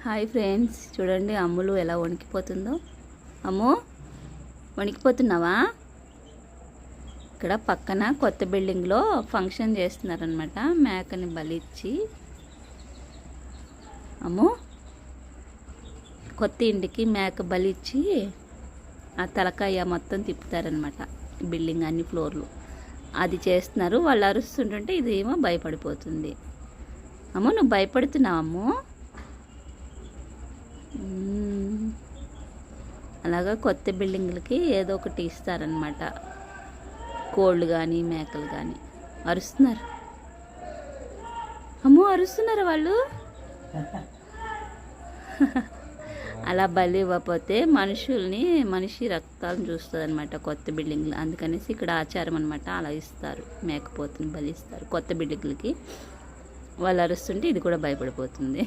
Hi friends, చూడండి అమ్ములు ఎలా వణికిపోతుందో. అమ్ము, వణికిపోతున్నావా? ఇక్కడ పక్కన కొత్త బిల్డింగ్లో ఫంక్షన్ చేస్తున్నారనమాట. మేకని బలిచ్చి అమ్ము, కొత్త ఇంటికి మేక బలిచ్చి ఆ తలకాయ మొత్తం తిప్పుతారనమాట. బిల్డింగ్ అన్ని ఫ్లోర్లు అది చేస్తున్నారు. వాళ్ళు అరుస్తుంటుంటే ఇదేమో భయపడిపోతుంది. అమ్ము, నువ్వు భయపడుతున్నావు అమ్ము. అలాగా కొత్త బిల్డింగ్లకి ఏదో ఒకటి ఇస్తారనమాట. కోళ్ళు కానీ మేకలు కానీ. అరుస్తున్నారు అమ్మో, అరుస్తున్నారు వాళ్ళు. అలా బలి ఇవ్వకపోతే మనిషి రక్తాలను చూస్తుంది అనమాట కొత్త బిల్డింగ్లు. అందుకనేసి ఇక్కడ ఆచారం అనమాట. అలా ఇస్తారు, మేకపోతుని బలి ఇస్తారు కొత్త బిల్డింగ్లకి. వాళ్ళు అరుస్తుంటే ఇది కూడా భయపడిపోతుంది.